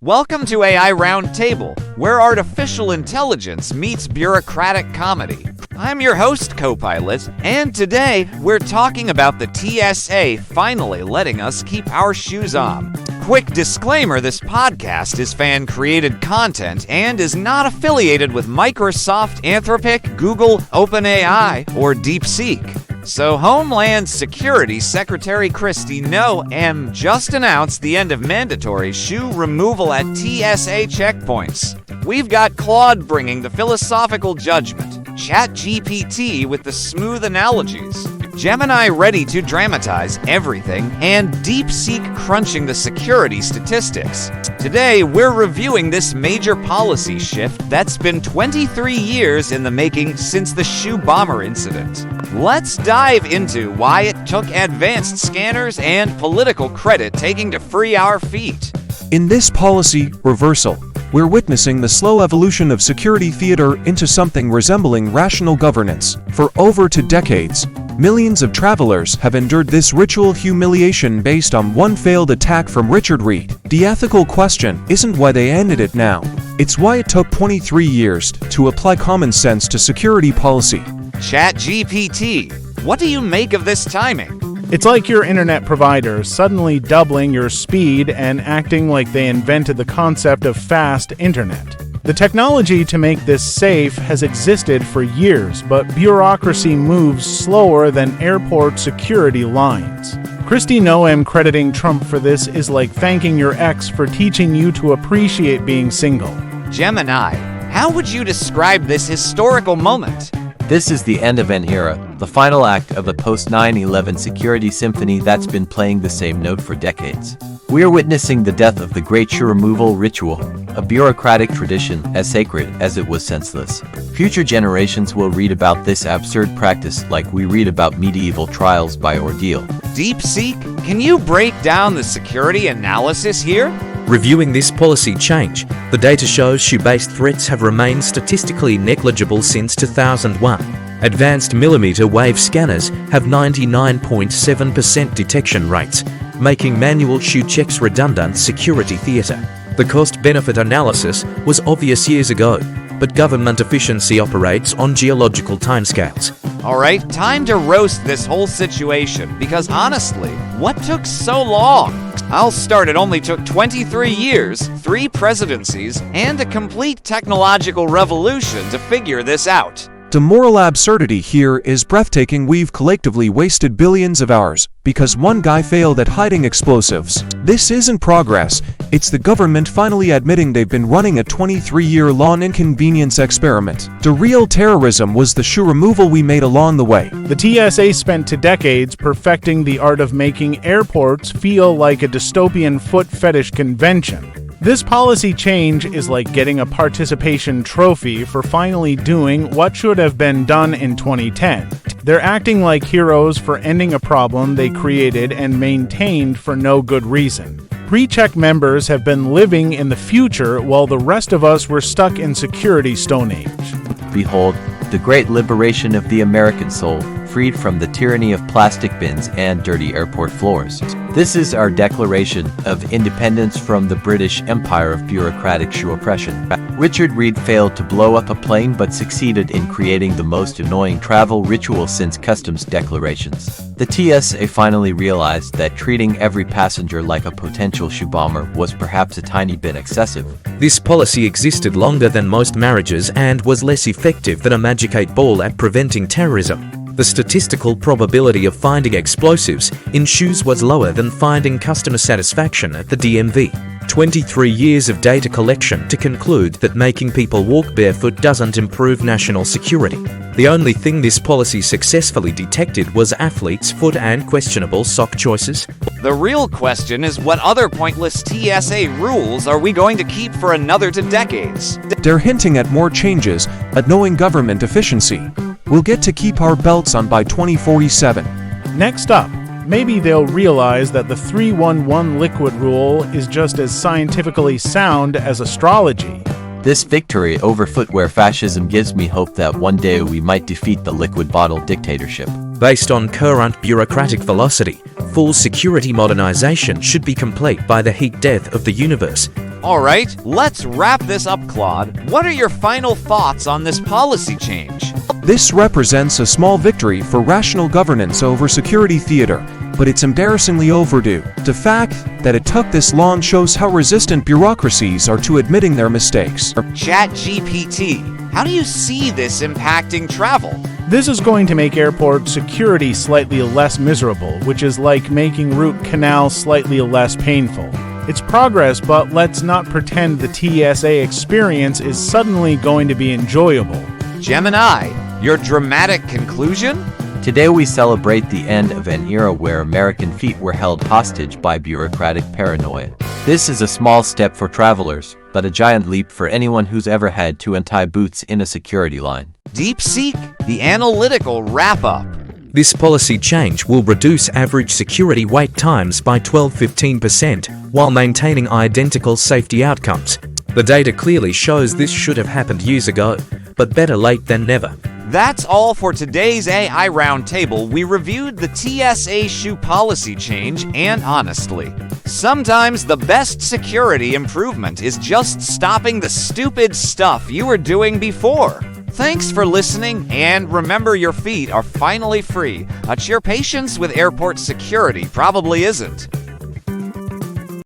Welcome to AI Roundtable, where artificial intelligence meets bureaucratic comedy. I'm your host, Copilot, and today we're talking about the TSA finally letting us keep our shoes on. Quick disclaimer, this podcast is fan-created content and is not affiliated with Microsoft, Anthropic, Google, OpenAI, or DeepSeek. So Homeland Security Secretary Kristi Noem just announced the end of mandatory shoe removal at TSA checkpoints. We've got Claude bringing the philosophical judgment, ChatGPT with the smooth analogies, Gemini ready to dramatize everything, and DeepSeek crunching the security statistics. Today, we're reviewing this major policy shift that's been 23 years in the making since the shoe bomber incident. Let's dive into why it took advanced scanners and political credit taking to free our feet. In this policy reversal, we're witnessing the slow evolution of security theater into something resembling rational governance. For over 2 decades, millions of travelers have endured this ritual humiliation based on one failed attack from Richard Reed. The ethical question isn't why they ended it now. It's why it took 23 years to apply common sense to security policy. ChatGPT, what do you make of this timing? It's like your internet provider suddenly doubling your speed and acting like they invented the concept of fast internet. The technology to make this safe has existed for years, but bureaucracy moves slower than airport security lines. Kristi Noem crediting Trump for this is like thanking your ex for teaching you to appreciate being single. Gemini, how would you describe this historical moment? This is the end of an era, the final act of a post-9/11 security symphony that's been playing the same note for decades. We are witnessing the death of the great shoe removal ritual, a bureaucratic tradition as sacred as it was senseless. Future generations will read about this absurd practice like we read about medieval trials by ordeal. DeepSeek, can you break down the security analysis here? Reviewing this policy change, the data shows shoe-based threats have remained statistically negligible since 2001. Advanced millimeter wave scanners have 99.7% detection rates, making manual shoe checks redundant security theater. The cost-benefit analysis was obvious years ago, but government efficiency operates on geological timescales. Alright, time to roast this whole situation, because honestly, what took so long? I'll start, it only took 23 years, 3 presidencies, and a complete technological revolution to figure this out. The moral absurdity here is breathtaking. We've collectively wasted billions of hours because one guy failed at hiding explosives. This isn't progress, it's the government finally admitting they've been running a 23-year-long inconvenience experiment. The real terrorism was the shoe removal we made along the way. The TSA spent 2 decades perfecting the art of making airports feel like a dystopian foot fetish convention. This policy change is like getting a participation trophy for finally doing what should have been done in 2010. They're acting like heroes for ending a problem they created and maintained for no good reason. Pre-check members have been living in the future while the rest of us were stuck in security Stone Age. Behold, the great liberation of the American soul, freed from the tyranny of plastic bins and dirty airport floors. This is our declaration of independence from the British Empire of bureaucratic shoe oppression. Richard Reed failed to blow up a plane but succeeded in creating the most annoying travel ritual since customs declarations. The TSA finally realized that treating every passenger like a potential shoe bomber was perhaps a tiny bit excessive. This policy existed longer than most marriages and was less effective than a Magic 8 Ball at preventing terrorism. The statistical probability of finding explosives in shoes was lower than finding customer satisfaction at the DMV. 23 years of data collection to conclude that making people walk barefoot doesn't improve national security. The only thing this policy successfully detected was athletes' foot and questionable sock choices. The real question is, what other pointless TSA rules are we going to keep for another 2 decades? They're hinting at more changes, at knowing government efficiency. We'll get to keep our belts on by 2047. Next up, maybe they'll realize that the 3-1-1 liquid rule is just as scientifically sound as astrology. This victory over footwear fascism gives me hope that one day we might defeat the liquid bottle dictatorship. Based on current bureaucratic velocity, full security modernization should be complete by the heat death of the universe. All right, let's wrap this up, Claude. What are your final thoughts on this policy change? This represents a small victory for rational governance over security theater, but it's embarrassingly overdue. The fact that it took this long shows how resistant bureaucracies are to admitting their mistakes. ChatGPT, how do you see this impacting travel? This is going to make airport security slightly less miserable, which is like making root canal slightly less painful. It's progress, but let's not pretend the TSA experience is suddenly going to be enjoyable. Gemini, your dramatic conclusion? Today we celebrate the end of an era where American feet were held hostage by bureaucratic paranoia. This is a small step for travelers, but a giant leap for anyone who's ever had to untie boots in a security line. DeepSeek, the analytical wrap-up. This policy change will reduce average security wait times by 12–15% while maintaining identical safety outcomes. The data clearly shows this should have happened years ago, but better late than never. That's all for today's AI Roundtable. We reviewed the TSA shoe policy change, and honestly, sometimes the best security improvement is just stopping the stupid stuff you were doing before. Thanks for listening, and remember, your feet are finally free. Your patience with airport security probably isn't.